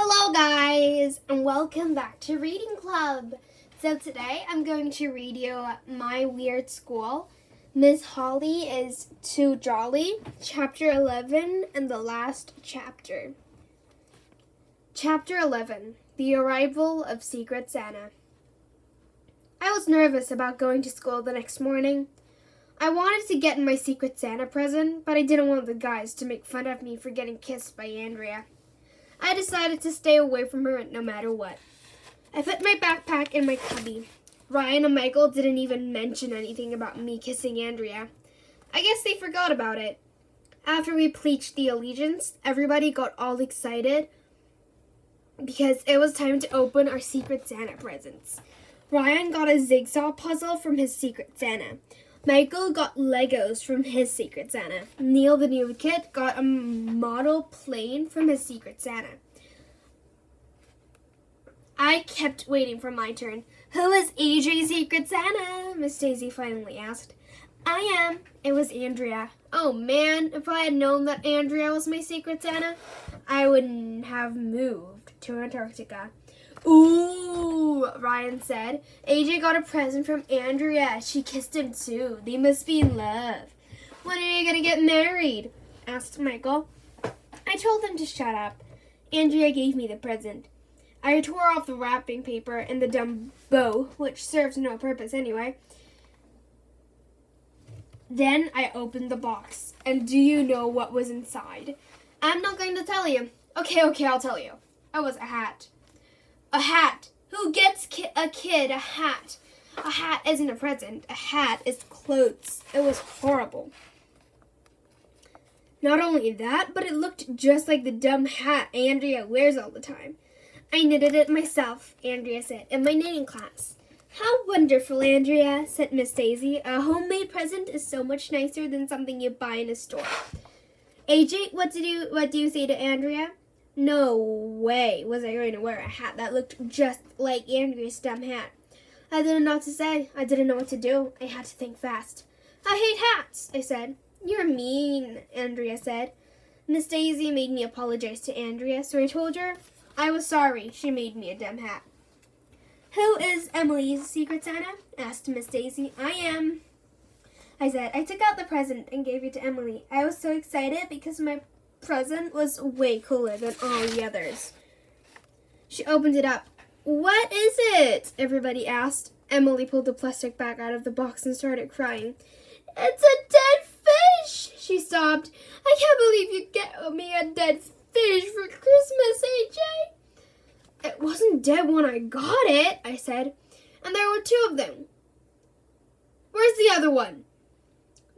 Hello guys, and welcome back to Reading Club. So today I'm going to read you My Weird School. Miss Holly is Too Jolly, Chapter 11, and the last chapter. Chapter 11, The Arrival of Secret Santa. I was nervous about going to school the next morning. I wanted to get my Secret Santa present, but I didn't want the guys to make fun of me for getting kissed by Andrea. I decided to stay away from her no matter what. I put my backpack in my cubby. Ryan and Michael didn't even mention anything about me kissing Andrea. I guess they forgot about it. After we pledged the allegiance, everybody got all excited because it was time to open our Secret Santa presents. Ryan got a jigsaw puzzle from his Secret Santa. Michael got Legos from his Secret Santa. Neil, the new kid, got a model plane from his Secret Santa. I kept waiting for my turn. Who is AJ's Secret Santa? Miss Daisy finally asked. I am. It was Andrea. Oh man, if I had known that Andrea was my Secret Santa, I wouldn't have moved to Antarctica. Ooh, Ryan said. AJ got a present from Andrea. She kissed him too. They must be in love. When are you going to get married? Asked Michael. I told him to shut up. Andrea gave me the present. I tore off the wrapping paper and the dumb bow, which serves no purpose anyway. Then I opened the box. And do you know what was inside? I'm not going to tell you. Okay, I'll tell you. It was a hat. A hat. Who gets a kid a hat? A hat isn't a present. A hat is clothes. It was horrible. Not only that, but it looked just like the dumb hat Andrea wears all the time. I knitted it myself, Andrea said, in my knitting class. How wonderful, Andrea, said Miss Daisy. A homemade present is so much nicer than something you buy in a store. AJ, what do you say to Andrea? No way was I going to wear a hat that looked just like Andrea's dumb hat. I didn't know what to say. I didn't know what to do. I had to think fast. I hate hats, I said. You're mean, Andrea said. Miss Daisy made me apologize to Andrea, so I told her I was sorry she made me a dumb hat. Who is Emily's Secret Santa? Asked Miss Daisy. I am, I said. I took out the present and gave it to Emily. I was so excited because my present was way cooler than all the others. She opened it up. What is it? Everybody asked. Emily pulled the plastic bag out of the box and started crying. It's a dead fish, she sobbed. I can't believe you get me a dead fish for Christmas, AJ. It wasn't dead when I got it, I said. And there were two of them. Where's the other one?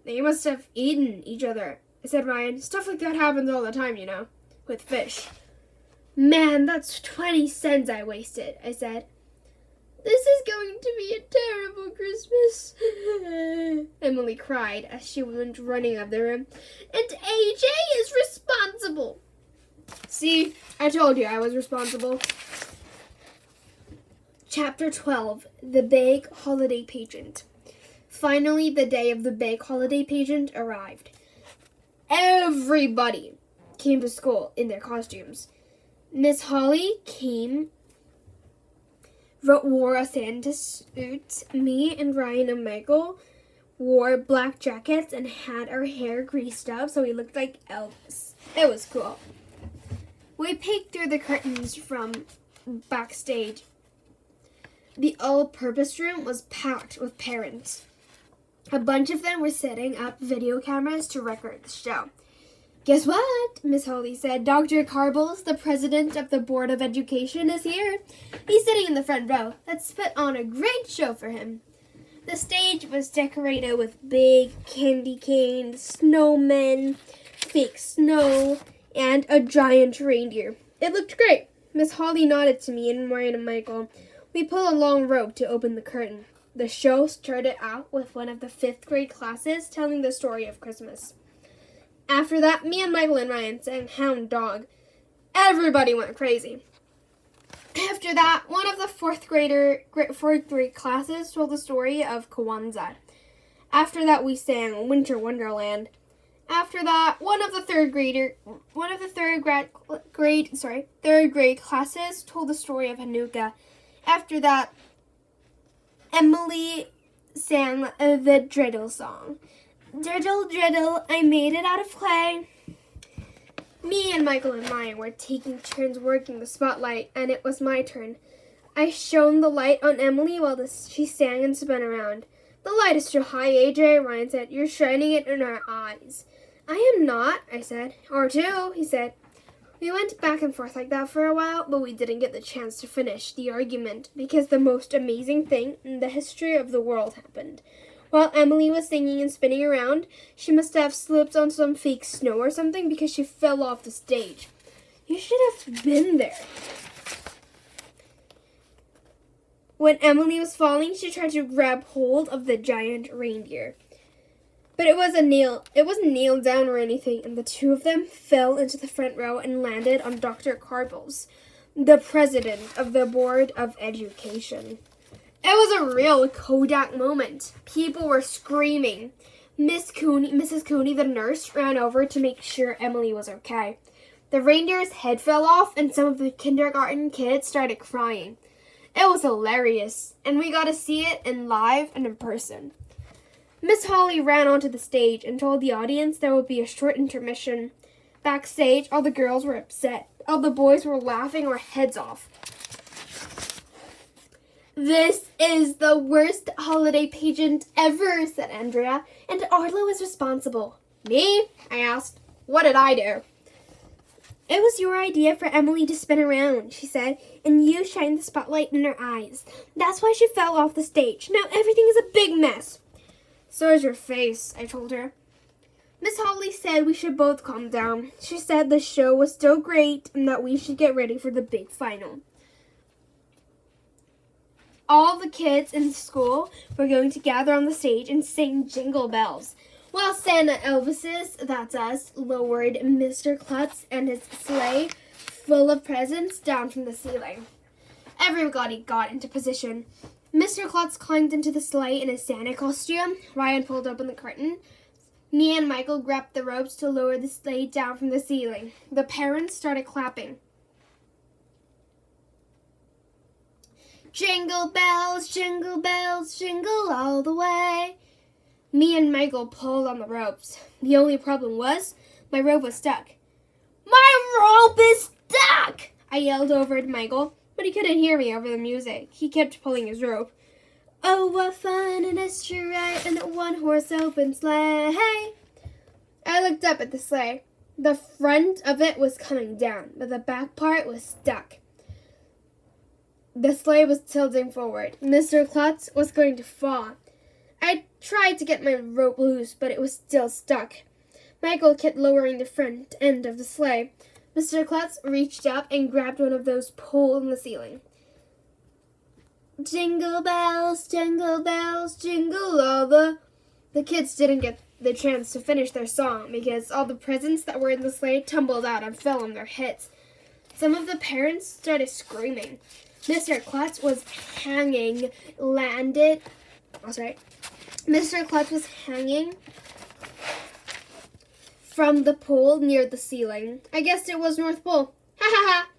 They must have eaten each other, said Ryan. Stuff like that happens all the time, you know, with fish. Man, that's 20 cents I wasted, I said. This is going to be a terrible Christmas, Emily cried as she went running out of the room. And AJ is responsible. See, I told you I was responsible. Chapter 12, The Big Holiday Pageant. Finally, the day of the big holiday pageant arrived. Everybody came to school in their costumes. Miss Holly wore a Santa suit. Me and Ryan and Michael wore black jackets and had our hair greased up so we looked like Elvis. It was cool. We peeked through the curtains from backstage. The all-purpose room was packed with parents. A bunch of them were setting up video cameras to record the show. Guess what? Miss Holly said. Dr. Carbles, the president of the Board of Education, is here. He's sitting in the front row. Let's put on a great show for him. The stage was decorated with big candy canes, snowmen, fake snow, and a giant reindeer. It looked great. Miss Holly nodded to me and Ryan and Michael. We pulled a long rope to open the curtain. The show started out with one of the 5th grade classes telling the story of Christmas. After that, me and Michael and Ryan sang Hound Dog. Everybody went crazy. After that, one of the 4th grade classes told the story of Kwanzaa. After that, we sang Winter Wonderland. After that, one of the third grade classes told the story of Hanukkah. After that, Emily sang the dreidel song. Dreidel, dreidel, I made it out of clay. Me and Michael and Maya were taking turns working the spotlight, and it was my turn. I shone the light on Emily while she sang and spun around. The light is too high, AJ, Ryan said. You're shining it in our eyes. I am not, I said. Or two, he said. We went back and forth like that for a while, but we didn't get the chance to finish the argument because the most amazing thing in the history of the world happened. While Emily was singing and spinning around, she must have slipped on some fake snow or something because she fell off the stage. You should have been there. When Emily was falling, she tried to grab hold of the giant reindeer. But it wasn't nailed down or anything, and the two of them fell into the front row and landed on Dr. Carbles, the president of the Board of Education. It was a real Kodak moment. People were screaming. Mrs. Cooney, the nurse, ran over to make sure Emily was okay. The reindeer's head fell off, and some of the kindergarten kids started crying. It was hilarious, and we got to see it in live and in person. Miss Holly ran onto the stage and told the audience there would be a short intermission. Backstage, all the girls were upset. All the boys were laughing their heads off. This is the worst holiday pageant ever, said Andrea, and Arlo was responsible. Me? I asked. What did I do? It was your idea for Emily to spin around, she said, and you shined the spotlight in her eyes. That's why she fell off the stage. Now everything is a big mess. So is your face, I told her. Miss Holly said we should both calm down. She said the show was still great and that we should get ready for the big final. All the kids in school were going to gather on the stage and sing Jingle Bells, while Santa Elvises, that's us, lowered Mr. Klutz and his sleigh full of presents down from the ceiling. Everybody got into position. Mr. Klutz climbed into the sleigh in his Santa costume. Ryan pulled open the curtain. Me and Michael grabbed the ropes to lower the sleigh down from the ceiling. The parents started clapping. Jingle bells, jingle all the way. Me and Michael pulled on the ropes. The only problem was, my rope was stuck. My rope is stuck! I yelled over at Michael, but he couldn't hear me over the music. He kept pulling his rope. Oh, what fun it is to ride in a one-horse open sleigh. I looked up at the sleigh. The front of it was coming down, but the back part was stuck. The sleigh was tilting forward. Mr. Klutz was going to fall. I tried to get my rope loose, but it was still stuck. Michael kept lowering the front end of the sleigh. Mr. Klutz reached up and grabbed one of those poles in the ceiling. Jingle bells, jingle all the... The kids didn't get the chance to finish their song because all the presents that were in the sleigh tumbled out and fell on their heads. Some of the parents started screaming. Mr. Klutz was hanging, Mr. Klutz was hanging from the pole near the ceiling. I guessed it was North Pole. Ha ha ha!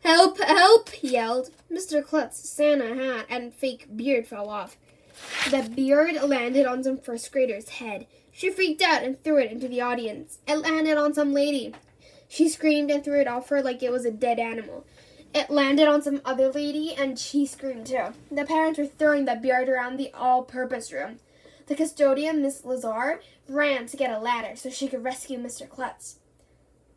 Help, help, he yelled. Mr. Klutz's Santa hat and fake beard fell off. The beard landed on some first grader's head. She freaked out and threw it into the audience. It landed on some lady. She screamed and threw it off her like it was a dead animal. It landed on some other lady, and she screamed too. The parents were throwing the beard around the all-purpose room. The custodian, Miss Lazar, ran to get a ladder so she could rescue Mr. Klutz.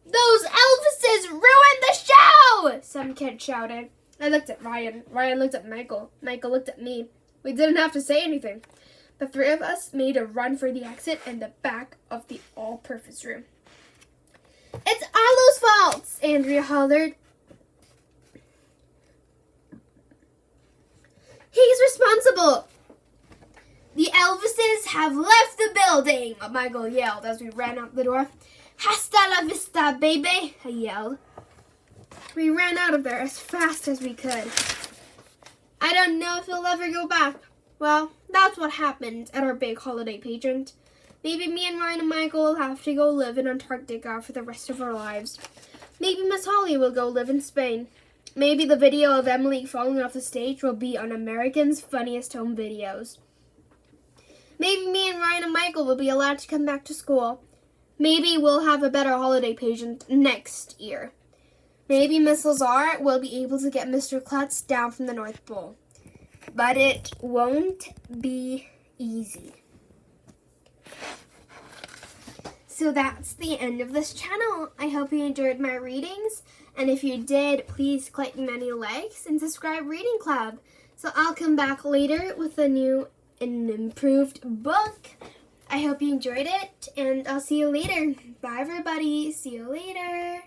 Those Elvises ruined the show! Some kid shouted. I looked at Ryan. Ryan looked at Michael. Michael looked at me. We didn't have to say anything. The three of us made a run for the exit in the back of the all-purpose room. It's Arlo's fault, Andrea hollered. He's responsible. The Elvises have left the building, Michael yelled as we ran out the door. Hasta la vista, baby, I yelled. We ran out of there as fast as we could. I don't know if we'll ever go back. Well, that's what happened at our big holiday pageant. Maybe me and Ryan and Michael will have to go live in Antarctica for the rest of our lives. Maybe Miss Holly will go live in Spain. Maybe the video of Emily falling off the stage will be on American's Funniest Home Videos. Maybe me and Ryan and Michael will be allowed to come back to school. Maybe we'll have a better holiday pageant next year. Maybe Miss Lazar will be able to get Mr. Klutz down from the North Pole. But it won't be easy. So that's the end of this channel. I hope you enjoyed my readings. And if you did, please click many likes and subscribe Reading Club. So I'll come back later with a new and improved book. I hope you enjoyed it, and I'll see you later. Bye, everybody. See you later.